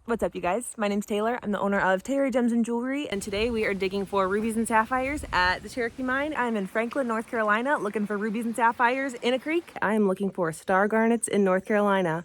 What's up, you guys? My name's Taylor. I'm the owner of Taylor Gems and Jewelry, and today we are digging for rubies and sapphires at the Cherokee Mine. I'm in Franklin, North Carolina, looking for rubies and sapphires in a creek. I'm looking for star garnets in North Carolina.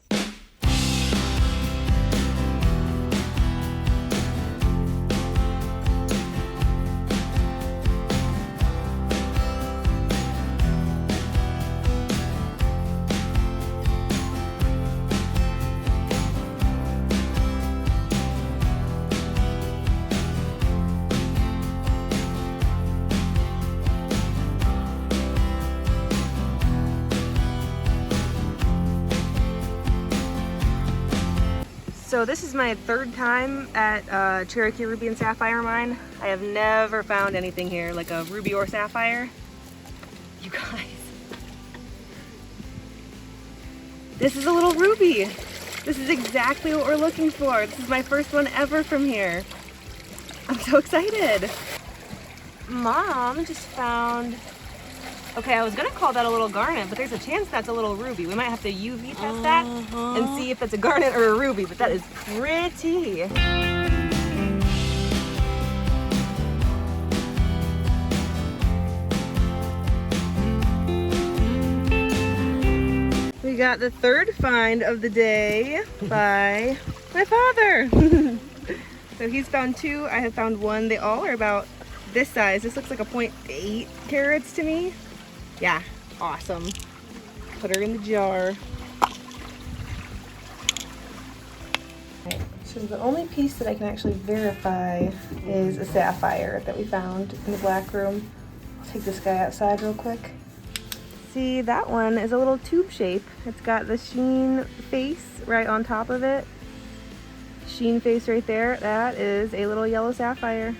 So this is my third time at Cherokee Ruby and Sapphire Mine. I have never found anything here, like a ruby or sapphire. You guys. This is a little ruby. This is exactly what we're looking for. This is my first one ever from here. I'm so excited. Mom just found, okay, I was gonna call that a little garnet, but there's a chance that's a little ruby. We might have to UV test that and see if it's a garnet or a ruby, but that is pretty. We got the third find of the day by my father. So he's found two, I have found one. They all are about this size. This looks like a 0.8 carats to me. Yeah, awesome. Put her in the jar. Okay, so the only piece that I can actually verify is a sapphire that we found in the black room. I'll take this guy outside real quick. See, that one is a little tube shape. It's got the sheen face right on top of it. Sheen face right there. That is a little yellow sapphire.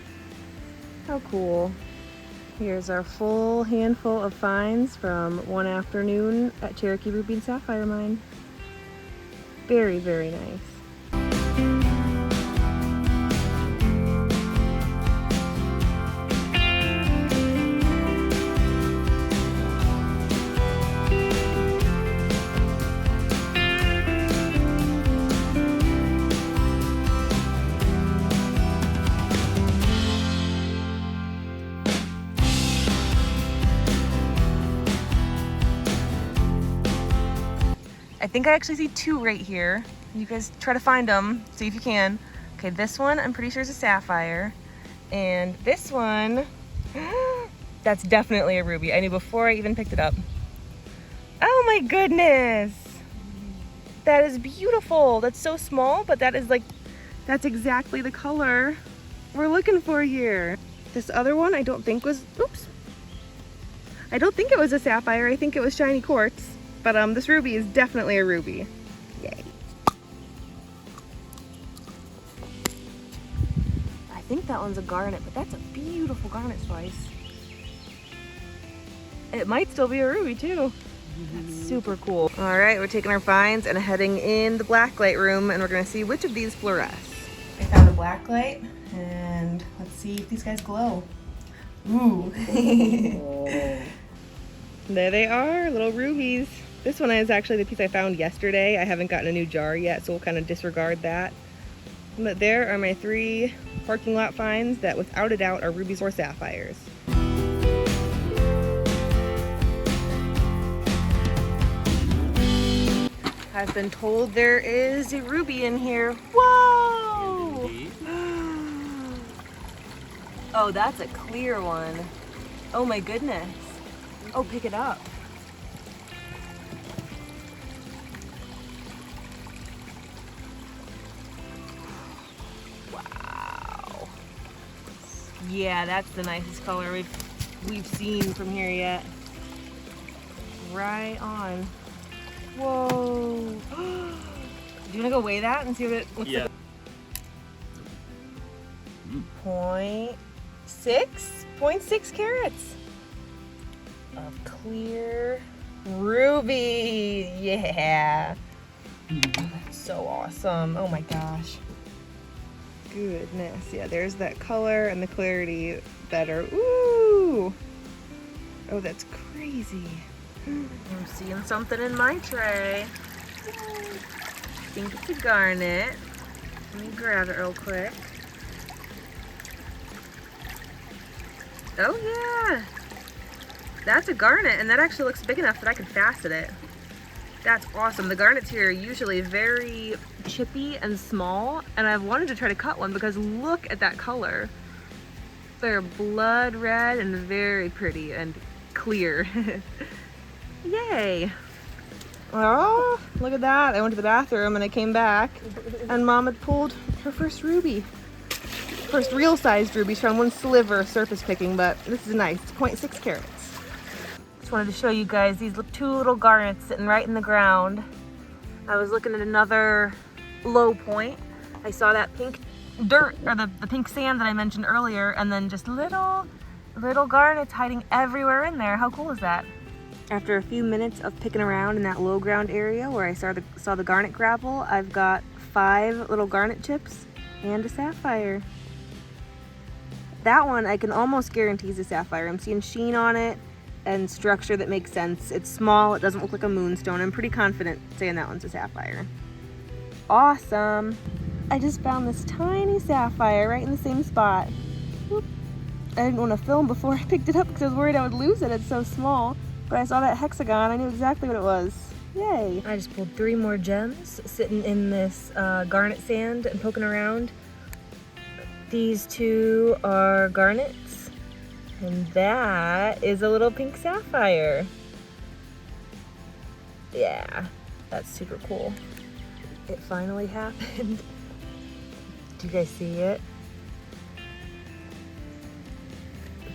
How cool. Here's our full handful of finds from one afternoon at Cherokee Ruby and Sapphire Mine. Very, very nice. I think I actually see two right here. You guys try to find them, see if you can. Okay, this one I'm pretty sure is a sapphire. And this one, that's definitely a ruby. I knew before I even picked it up. Oh my goodness. That is beautiful. That's so small, but that is like, that's exactly the color we're looking for here. This other one I don't think was, oops. I don't think it was a sapphire. I think it was shiny quartz. But this ruby is definitely a ruby. Yay. I think that one's a garnet, but that's a beautiful garnet slice. It might still be a ruby too. That's super cool. All right, we're taking our finds and heading in the blacklight room, and we're gonna see which of these fluoresce. I found a blacklight, and let's see if these guys glow. Ooh. There they are, little rubies. This one is actually the piece I found yesterday. I haven't gotten a new jar yet, so we'll kind of disregard that. But there are my three parking lot finds that without a doubt are rubies or sapphires. I've been told there is a ruby in here. Whoa! Oh, that's a clear one. Oh my goodness. Oh, pick it up. Wow. Yeah, that's the nicest color we've seen from here yet. Right on. Whoa. Do you want to go weigh that and see what it looks like? 0.6 carats of clear ruby. Yeah. That's so awesome. Oh my gosh. Goodness. Yeah, there's that color and the clarity better. Ooh. Oh, that's crazy. I'm seeing something in my tray. I think it's a garnet. Let me grab it real quick. Oh yeah, that's a garnet, and that actually looks big enough that I could facet it. That's awesome. The garnets here are usually very chippy and small, and I've wanted to try to cut one because look at that color. They're blood red and very pretty and clear. Yay. Oh, look at that. I went to the bathroom and I came back and Mom had pulled her first ruby. First real sized ruby. She found one sliver surface picking, but this is nice. It's 0.6 carats. Just wanted to show you guys these two little garnets sitting right in the ground. I was looking at another low point. I saw that pink dirt, or the pink sand that I mentioned earlier, and then just little garnets hiding everywhere in there. How cool is that? After a few minutes of picking around in that low ground area where I saw the garnet gravel, I've got 5 little garnet chips and a sapphire. That one I can almost guarantee is a sapphire. I'm seeing sheen on it and structure that makes sense. It's small, it doesn't look like a moonstone. I'm pretty confident saying that one's a sapphire. Awesome. I just found this tiny sapphire right in the same spot. Whoop. I didn't want to film before I picked it up because I was worried I would lose it. It's so small. But I saw that hexagon. I knew exactly what it was. Yay. I just pulled 3 more gems sitting in this garnet sand and poking around. These 2 are garnets. And that is a little pink sapphire. Yeah, that's super cool. It finally happened. Do you guys see it?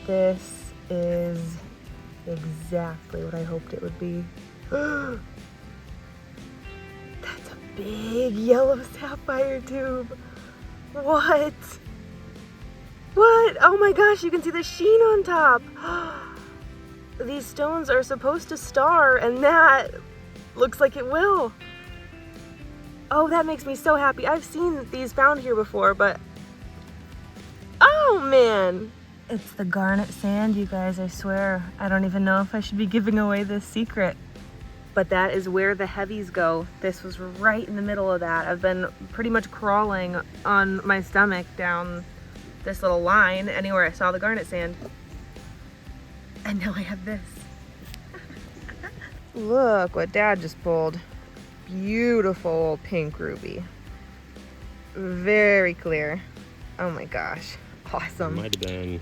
This is exactly what I hoped it would be. That's a big yellow sapphire tube. What? What? Oh my gosh, you can see the sheen on top. These stones are supposed to star, and that looks like it will. Oh, that makes me so happy. I've seen these found here before, but oh man. It's the garnet sand, you guys, I swear. I don't even know if I should be giving away this secret. But that is where the heavies go. This was right in the middle of that. I've been pretty much crawling on my stomach down this little line anywhere I saw the garnet sand. And now I have this. Look what Dad just pulled. Beautiful pink ruby. Very clear. Oh my gosh. Awesome. Might have been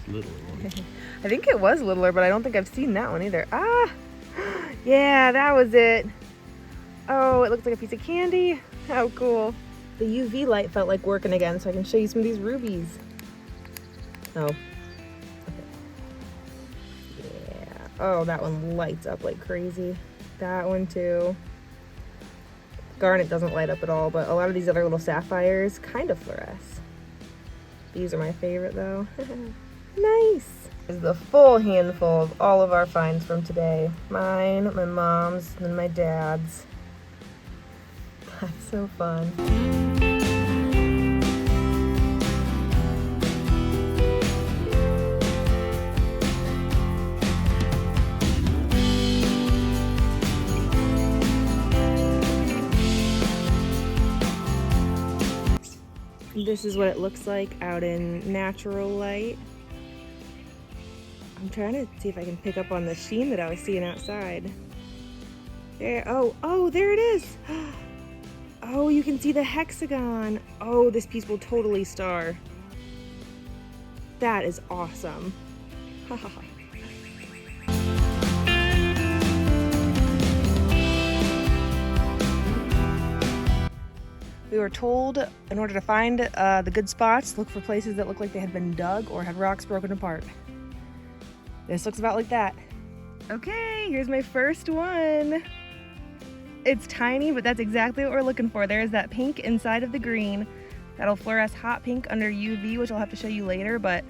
littler one. I think it was littler, but I don't think I've seen that one either. Ah! Yeah, that was it. Oh, it looks like a piece of candy. How cool. The UV light felt like working again, so I can show you some of these rubies. Oh. Okay. Yeah. Oh, that one lights up like crazy. That one too. Garnet doesn't light up at all, but a lot of these other little sapphires kind of fluoresce. These are my favorite though. Nice. This is the full handful of all of our finds from today. Mine, my mom's, and my dad's. That's so fun. This is what it looks like out in natural light. I'm trying to see if I can pick up on the sheen that I was seeing outside. There, oh, there it is. Oh, you can see the hexagon. Oh, this piece will totally star. That is awesome. We were told in order to find the good spots, look for places that look like they had been dug or had rocks broken apart. This looks about like that. Okay, here's my first one. It's tiny, but that's exactly what we're looking for. There's that pink inside of the green. That'll fluoresce hot pink under UV, which I'll have to show you later, but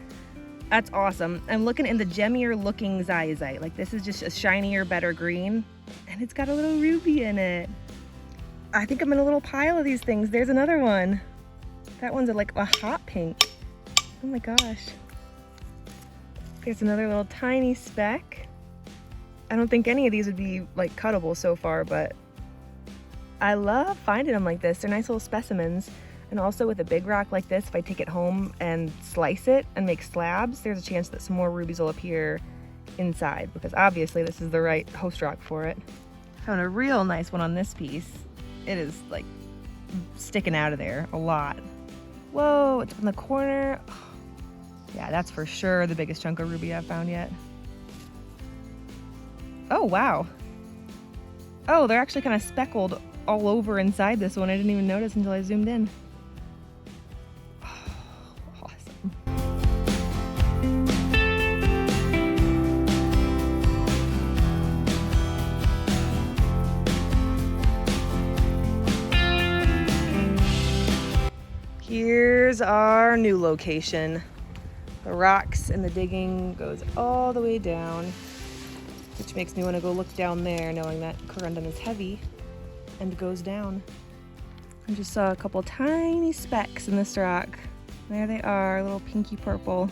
that's awesome. I'm looking in the gemmier looking zygite. Like this is just a shinier, better green, and it's got a little ruby in it. I think I'm in a little pile of these things. There's another one. That one's like a hot pink. Oh my gosh. There's another little tiny speck. I don't think any of these would be like cuttable so far, but I love finding them like this. They're nice little specimens. And also with a big rock like this, if I take it home and slice it and make slabs, there's a chance that some more rubies will appear inside, because obviously this is the right host rock for it. Found a real nice one on this piece. It is like sticking out of there a lot. Whoa, it's in the corner. Oh, yeah, that's for sure the biggest chunk of ruby I've found yet. Oh, wow. Oh, they're actually kind of speckled all over inside this one. I didn't even notice until I zoomed in. Oh, awesome. Here's our new location. The rocks and the digging goes all the way down, which makes me want to go look down there, knowing that corundum is heavy and goes down. I just saw a couple tiny specks in this rock. There they are, a little pinky purple.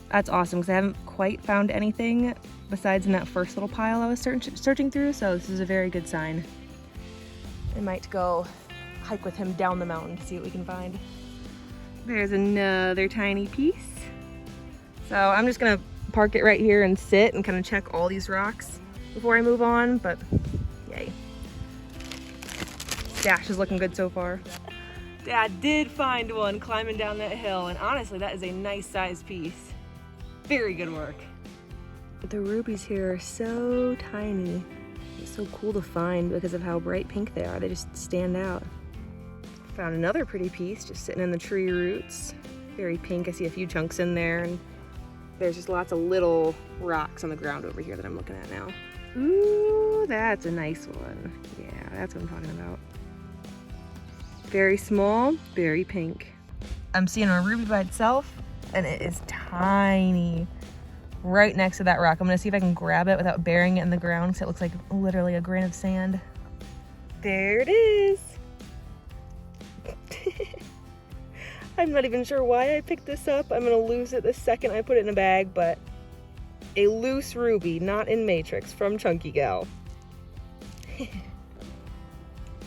That's awesome, because I haven't quite found anything besides in that first little pile I was searching through, so this is a very good sign. I might go hike with him down the mountain to see what we can find. There's another tiny piece. So I'm just gonna park it right here and sit and kind of check all these rocks before I move on, but yay. Stash is looking good so far. Dad did find one climbing down that hill, and honestly, that is a nice sized piece. Very good work. The rubies here are so tiny. It's so cool to find because of how bright pink they are. They just stand out. Found another pretty piece just sitting in the tree roots. Very pink. I see a few chunks in there, and there's just lots of little rocks on the ground over here that I'm looking at now. Ooh, that's a nice one. Yeah, that's what I'm talking about. Very small, very pink. I'm seeing a ruby by itself, and it is tiny. Right next to that rock. I'm gonna see if I can grab it without burying it in the ground, because it looks like literally a grain of sand. There it is. I'm not even sure why I picked this up. I'm gonna lose it the second I put it in a bag, but a loose ruby, not in matrix, from Chunky Gal.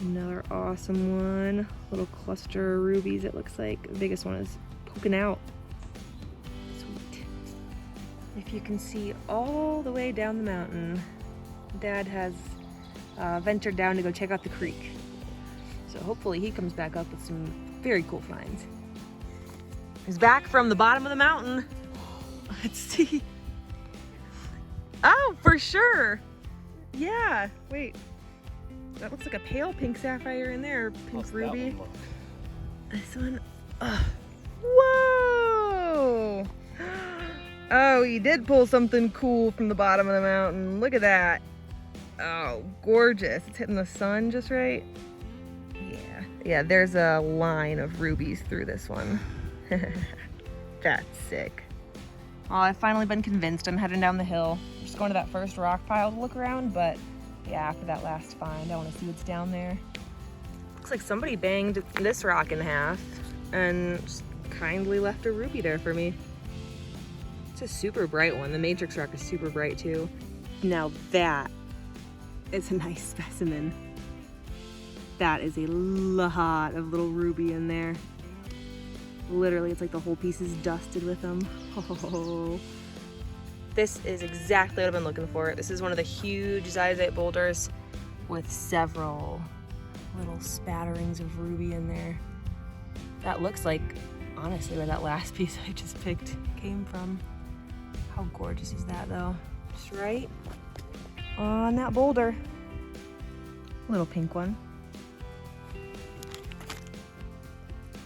Another awesome one. Little cluster of rubies, it looks like. The biggest one is poking out. Sweet. If you can see all the way down the mountain, Dad has ventured down to go check out the creek. So hopefully he comes back up with some very cool finds. He's back from the bottom of the mountain. Let's see. Oh, for sure. Yeah, wait. That looks like a pale pink sapphire in there, pink ruby. This one, whoa! Oh, he did pull something cool from the bottom of the mountain. Look at that. Oh, gorgeous. It's hitting the sun just right. Yeah, there's a line of rubies through this one. That's sick. Oh, I've finally been convinced. I'm heading down the hill. I'm just going to that first rock pile to look around, but yeah, after that last find, I want to see what's down there. Looks like somebody banged this rock in half and just kindly left a ruby there for me. It's a super bright one. The matrix rock is super bright too. Now that is a nice specimen. That is a lot of little ruby in there. Literally, it's like the whole piece is dusted with them. Oh. This is exactly what I've been looking for. This is one of the huge zizite boulders with several little spatterings of ruby in there. That looks like, honestly, where that last piece I just picked came from. How gorgeous is that though? Just right on that boulder. Little pink one.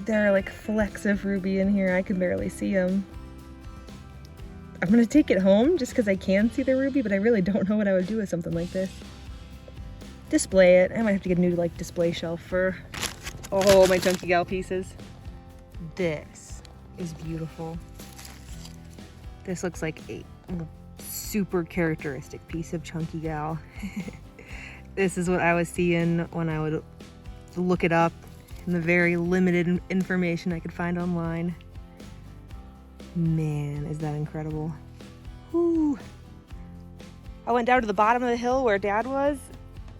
There are like flecks of ruby in here. I can barely see them. I'm gonna take it home just because I can see the ruby, but I really don't know what I would do with something like this. Display it. I might have to get a new like display shelf for all my Chunky Gal pieces. This is beautiful. This looks like a super characteristic piece of Chunky Gal. This is what I was seeing when I would look it up in the very limited information I could find online. Man, is that incredible. Whew. I went down to the bottom of the hill where Dad was,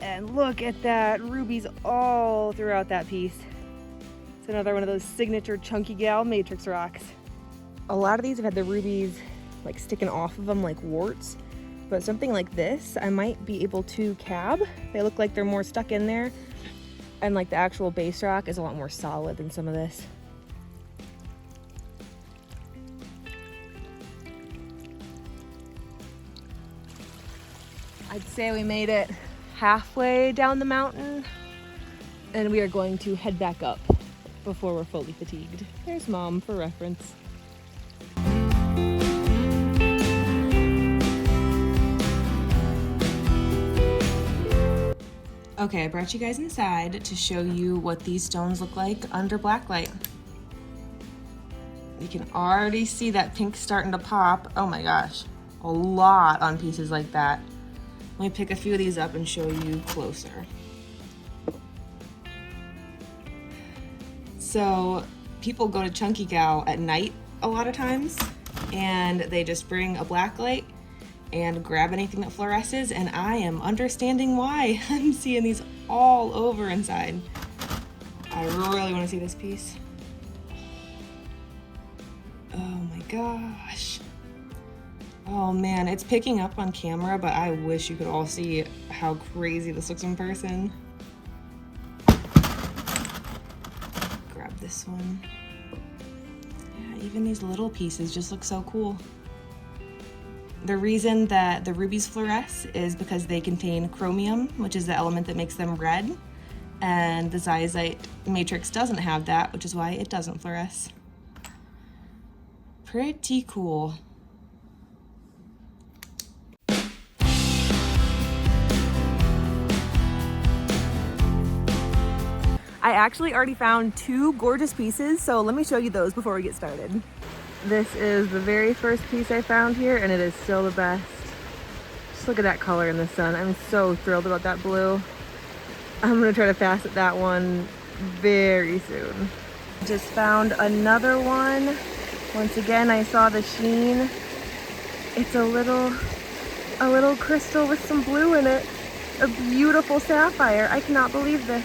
And look at that, rubies all throughout that piece. It's another one of those signature Chunky Gal matrix rocks. A lot of these have had the rubies like sticking off of them like warts, but something like this I might be able to cab. They look like they're more stuck in there, and like the actual base rock is a lot more solid than some of this. I'd say we made it halfway down the mountain, and we are going to head back up before we're fully fatigued. There's Mom for reference. Okay, I brought you guys inside to show you what these stones look like under blacklight. You can already see that pink starting to pop. Oh my gosh, a lot on pieces like that. Let me pick a few of these up and show you closer. So people go to Chunky Gal at night a lot of times, and they just bring a black light and grab anything that fluoresces, and I am understanding why. I'm seeing these all over inside. I really want to see this piece. Oh my gosh. Oh man, it's picking up on camera, but I wish you could all see how crazy this looks in person. Grab this one. Yeah, even these little pieces just look so cool. The reason that the rubies fluoresce is because they contain chromium, which is the element that makes them red, and the zizite matrix doesn't have that, which is why it doesn't fluoresce. Pretty cool. I actually already found two gorgeous pieces, so let me show you those before we get started. This is the very first piece I found here, and it is still the best. Just look at that color in the sun. I'm so thrilled about that blue. I'm gonna try to facet that one very soon. Just found another one. Once again, I saw the sheen. It's a little crystal with some blue in it. A beautiful sapphire. I cannot believe this.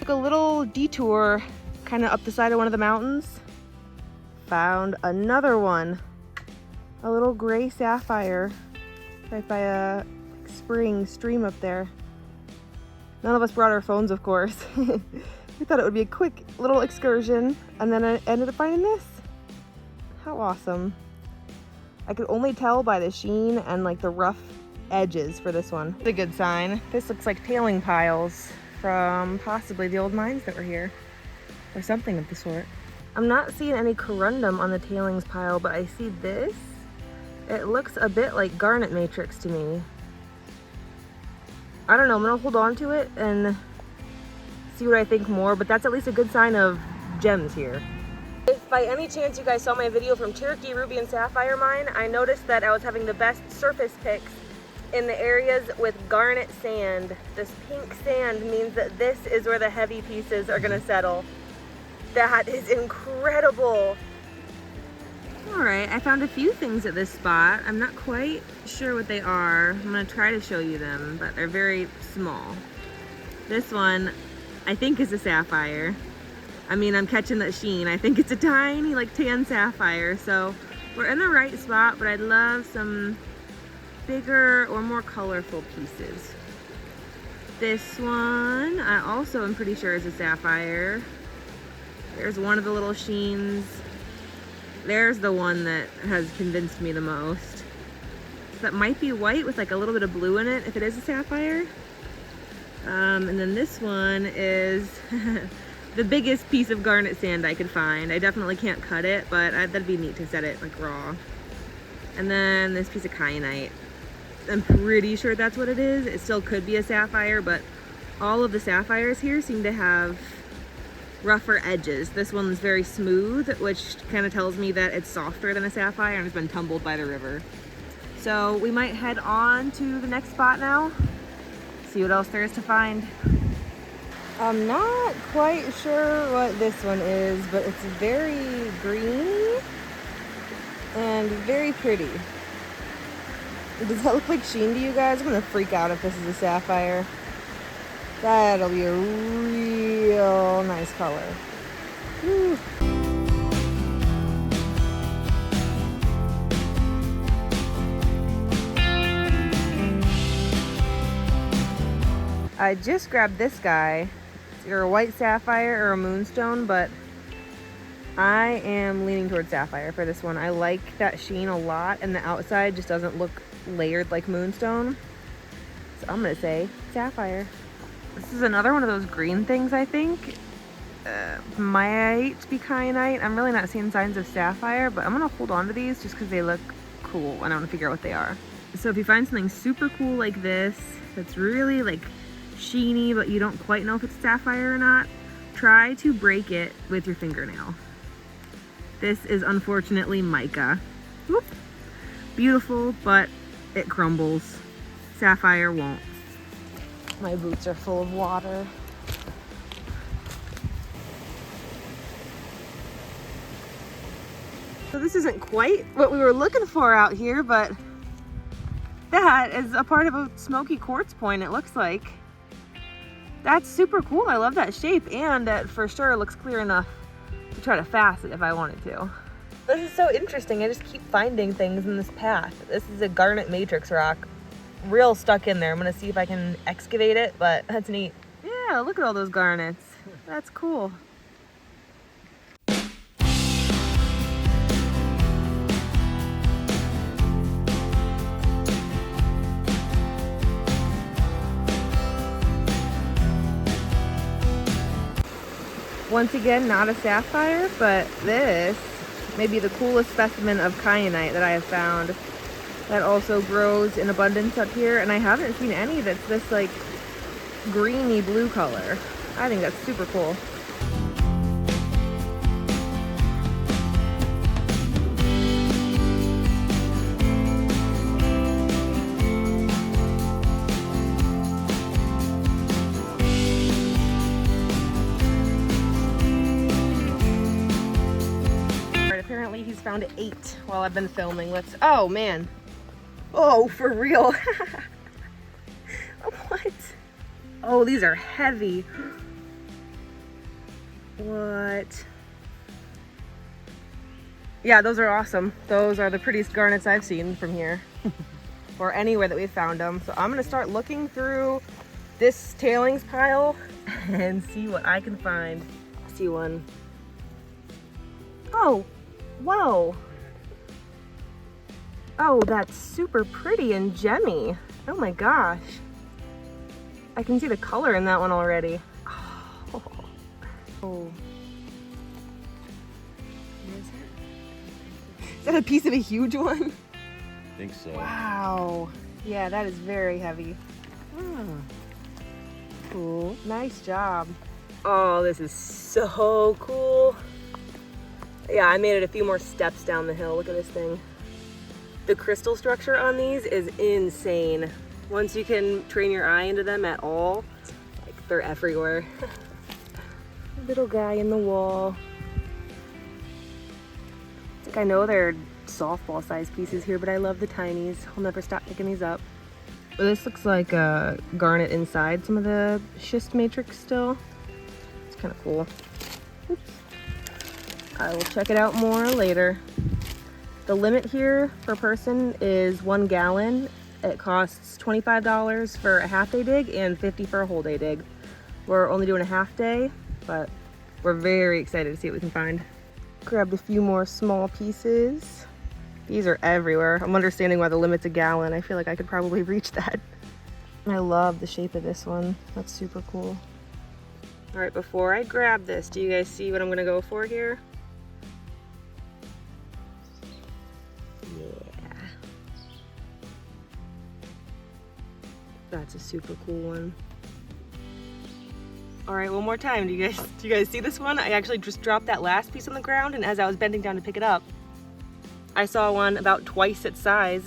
A little detour kind of up the side of one of the mountains. Found another one, a little gray sapphire right by a stream up there. None of us brought our phones, of course. We thought it would be a quick little excursion, and then I ended up finding this. How awesome. I could only tell by the sheen and like the rough edges for this one. It's a good sign. This looks like tailing piles from possibly the old mines that were here, or something of the sort. I'm not seeing any corundum on the tailings pile, but I see this. It looks a bit like garnet matrix to me. I don't know, I'm gonna hold on to it and see what I think more, but that's at least a good sign of gems here. If by any chance you guys saw my video from Cherokee Ruby and Sapphire Mine, I noticed that I was having the best surface picks in the areas with garnet sand. This pink sand means that this is where the heavy pieces are gonna settle. That is incredible. All right, I found a few things at this spot. I'm not quite sure what they are. I'm gonna try to show you them, but they're very small. This one, I think is a sapphire. I mean, I'm catching that sheen. I think it's a tiny, like tan sapphire. So we're in the right spot, but I'd love some bigger or more colorful pieces. This one, I also am pretty sure is a sapphire. There's one of the little sheens. There's the one that has convinced me the most. That might be white with like a little bit of blue in it if it is a sapphire. And then this one is the biggest piece of garnet sand I could find. I definitely can't cut it, but that'd be neat to set it like raw. And then this piece of kyanite. I'm pretty sure that's what it is. It still could be a sapphire, but all of the sapphires here seem to have rougher edges. This one's very smooth, which kind of tells me that it's softer than a sapphire and has been tumbled by the river. So we might head on to the next spot now, see what else there is to find. I'm not quite sure what this one is, but it's very greeny and very pretty. Does that look like sheen to you guys? I'm gonna freak out if this is a sapphire. That'll be a real nice color. Woo. I just grabbed this guy. It's either a white sapphire or a moonstone, but I am leaning towards sapphire for this one. I like that sheen a lot, and the outside just doesn't look layered like moonstone. So I'm gonna say sapphire. This is another one of those green things, I think. Might be kyanite. I'm really not seeing signs of sapphire, but I'm gonna hold on to these just because they look cool and I want to figure out what they are. So if you find something super cool like this, that's really like sheeny, but you don't quite know if it's sapphire or not, try to break it with your fingernail. This is unfortunately mica. Whoop. Beautiful, but it crumbles. Sapphire won't. My boots are full of water. So this isn't quite what we were looking for out here, but that is a part of a smoky quartz point, it looks like. That's super cool. I love that shape, and that for sure looks clear enough to try to facet if I wanted to. This is so interesting. I just keep finding things in this path. This is a garnet matrix rock, real stuck in there. I'm gonna see if I can excavate it, but that's neat. Yeah, look at all those garnets. That's cool. Once again, not a sapphire, but this may be the coolest specimen of kyanite that I have found. That also grows in abundance up here, and I haven't seen any that's this like greeny blue color. I think that's super cool. Apparently he's found 8 while I've been filming. Oh man. Oh, for real. What? Oh, these are heavy. What? Yeah, those are awesome. Those are the prettiest garnets I've seen from here. Or anywhere that we've found them. So I'm gonna start looking through this tailings pile and see what I can find. I see one. Oh. Whoa. Oh, that's super pretty and gemmy. Oh my gosh. I can see the color in that one already. Oh. Oh. Is that a piece of a huge one? I think so. Wow. Yeah, that is very heavy. Oh. Cool. Nice job. Oh, this is so cool. Yeah, I made it a few more steps down the hill. Look at this thing. The crystal structure on these is insane. Once you can train your eye into them at all, like they're everywhere. Little guy in the wall. I think I know they're softball sized pieces here, but I love the tinies. I'll never stop picking these up. This looks like a garnet inside some of the schist matrix still. It's kind of cool. Oops. I will check it out more later. The limit here per person is 1 gallon. It costs $25 for a half day dig and $50 for a whole day dig. We're only doing a half day, but we're very excited to see what we can find. Grabbed a few more small pieces. These are everywhere. I'm understanding why the limit's a gallon. I feel like I could probably reach that. I love the shape of this one. That's super cool. All right, before I grab this, do you guys see what I'm gonna go for here? That's a super cool one. All right, one more time. Do you guys see this one? I actually just dropped that last piece on the ground, and as I was bending down to pick it up, I saw one about twice its size.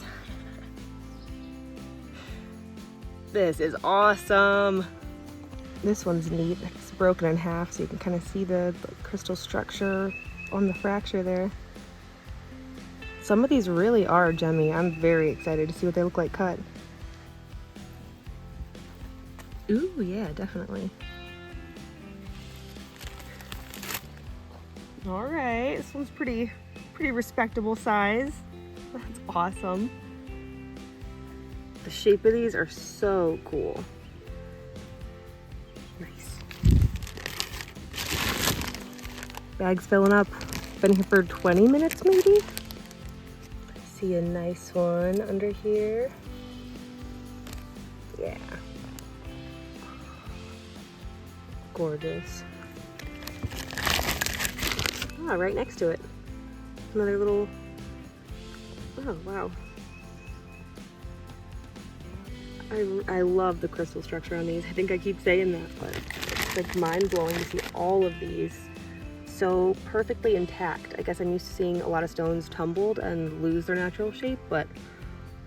This is awesome. This one's neat. It's broken in half, so you can kind of see the crystal structure on the fracture there. Some of these really are gemmy. I'm very excited to see what they look like cut. Ooh, yeah, definitely. All right, this one's pretty respectable size. That's awesome. The shape of these are so cool. Nice. Bag's filling up. Been here for 20 minutes maybe. See a nice one under here. Yeah. Gorgeous. Ah, right next to it. Another little, oh wow. I love the crystal structure on these. I think I keep saying that, but it's like mind-blowing to see all of these so perfectly intact. I guess I'm used to seeing a lot of stones tumbled and lose their natural shape, but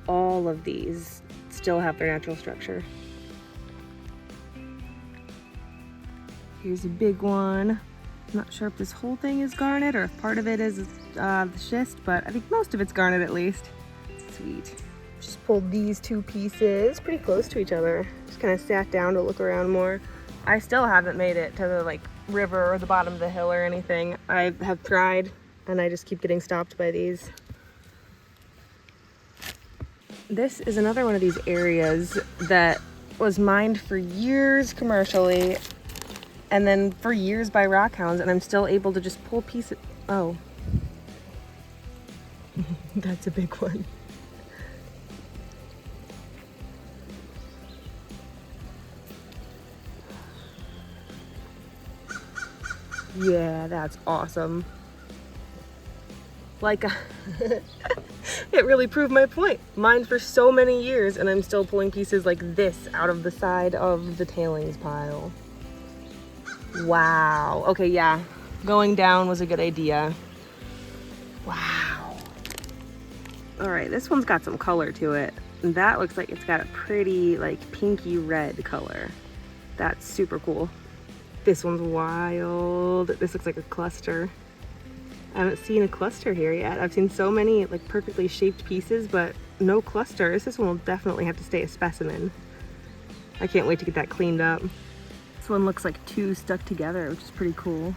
all of these still have their natural structure. Here's a big one. I'm not sure if this whole thing is garnet or if part of it is the schist, but I think most of it's garnet at least. Sweet. Just pulled these two pieces pretty close to each other. Just kind of sat down to look around more. I still haven't made it to the river or the bottom of the hill or anything. I have tried and I just keep getting stopped by these. This is another one of these areas that was mined for years commercially and then for years by rockhounds, and I'm still able to just pull pieces. Oh, that's a big one. Yeah, that's awesome. It really proved my point. Mined for so many years and I'm still pulling pieces like this out of the side of the tailings pile. Wow. Okay, yeah. Going down was a good idea. Wow. All right, this one's got some color to it. And that looks like it's got a pretty pinky red color. That's super cool. This one's wild. This looks like a cluster. I haven't seen a cluster here yet. I've seen so many perfectly shaped pieces, but no clusters. This one will definitely have to stay a specimen. I can't wait to get that cleaned up. This one looks like two stuck together, which is pretty cool.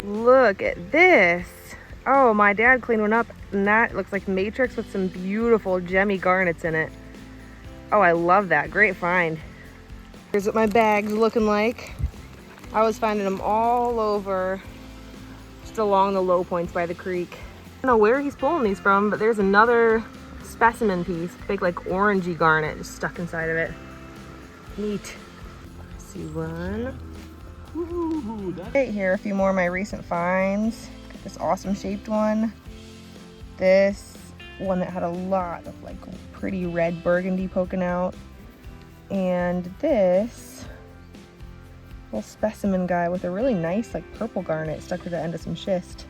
Look at this. Oh, my dad cleaned one up and that looks like matrix with some beautiful gemmy garnets in it. Oh, I love that. Great find. Here's what my bag's looking like. I was finding them all over, just along the low points by the creek. I don't know where he's pulling these from, but there's another specimen piece, big orangey garnet just stuck inside of it. Neat. See one. Right here, a few more of my recent finds. Got this awesome shaped one. This one that had a lot of pretty red burgundy poking out. And this little specimen guy with a really nice purple garnet stuck to the end of some schist.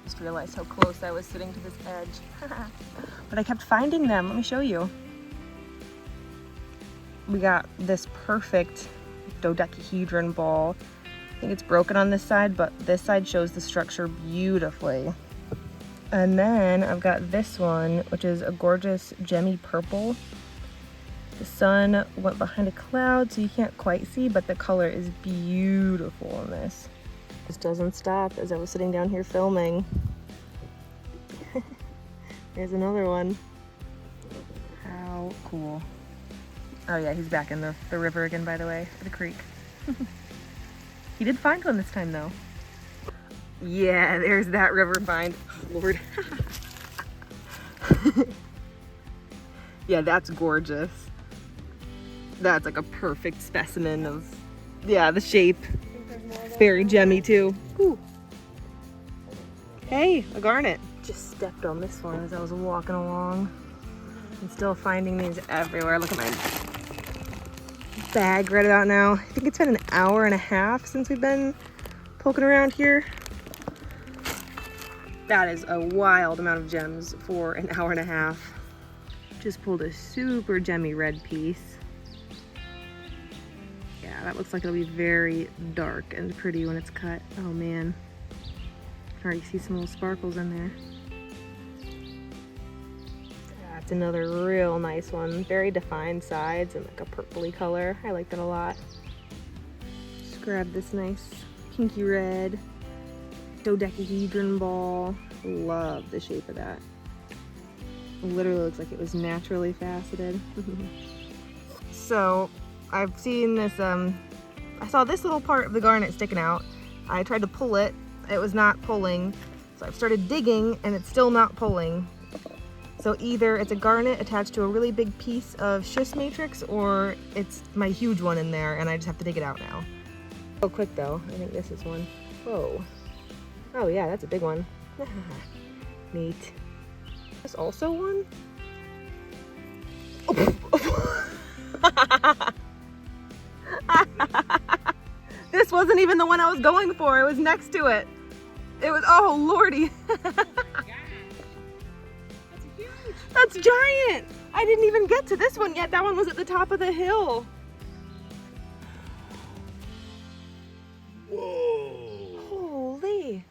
Just realized how close I was sitting to this edge. But I kept finding them. Let me show you. We got this perfect dodecahedron ball. I think it's broken on this side, but this side shows the structure beautifully. And then I've got this one, which is a gorgeous gemmy purple. The sun went behind a cloud, so you can't quite see, but the color is beautiful on this. This doesn't stop as I was sitting down here filming. There's another one. How cool. Oh yeah, he's back in the river again, by the way, the creek. He did find one this time though. Yeah, there's that river find. Oh, Lord. Yeah, that's gorgeous. That's a perfect specimen of, yeah, the shape. Very gemmy too. Ooh. Hey, a garnet. Just stepped on this one as I was walking along. I'm still finding these everywhere. Look at my bag right about now. I think it's been an hour and a half since we've been poking around here. That is a wild amount of gems for an hour and a half. Just pulled a super gemmy red piece. Yeah, that looks like it'll be very dark and pretty when it's cut. Oh man. I already see some little sparkles in there. That's another real nice one. Very defined sides and like a purpley color. I like that a lot. Just grab this nice pinky red dodecahedron ball. Love the shape of that. Literally looks like it was naturally faceted. So I've seen this, I saw this little part of the garnet sticking out. I tried to pull it. It was not pulling. So I've started digging and it's still not pulling. So either it's a garnet attached to a really big piece of schist matrix or it's my huge one in there and I just have to dig it out now. Real quick though, I think this is one. Whoa. Oh yeah, that's a big one. Neat. This also one? Oh. This wasn't even the one I was going for. It was next to it. It was, oh lordy. That's giant! I didn't even get to this one yet. That one was at the top of the hill. Whoa! Holy.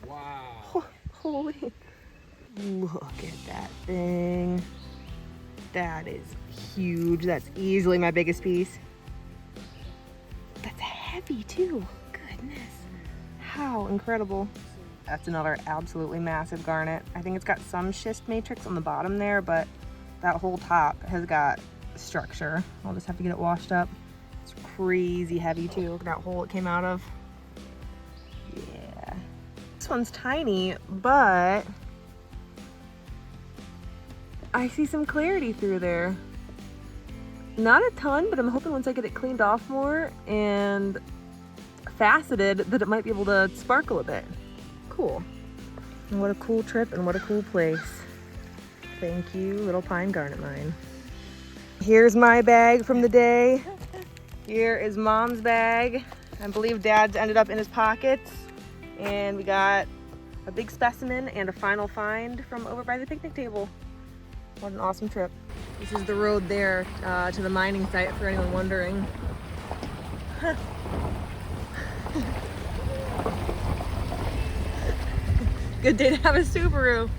Wow. Holy. Look at that thing. That is huge. That's easily my biggest piece. That's heavy too. Goodness. How incredible. That's another absolutely massive garnet. I think it's got some schist matrix on the bottom there, but that whole top has got structure. I'll just have to get it washed up. It's crazy heavy too. Look at that hole it came out of. Yeah. This one's tiny, but I see some clarity through there. Not a ton, but I'm hoping once I get it cleaned off more and faceted that it might be able to sparkle a bit. Cool. And what a cool trip and what a cool place. Thank you, Little Pine Garnet Mine. Here's my bag from the day. Here is Mom's bag. I believe Dad's ended up in his pockets. And we got a big specimen and a final find from over by the picnic table. What an awesome trip. This is the road there to the mining site for anyone wondering. Good day to have a Subaru.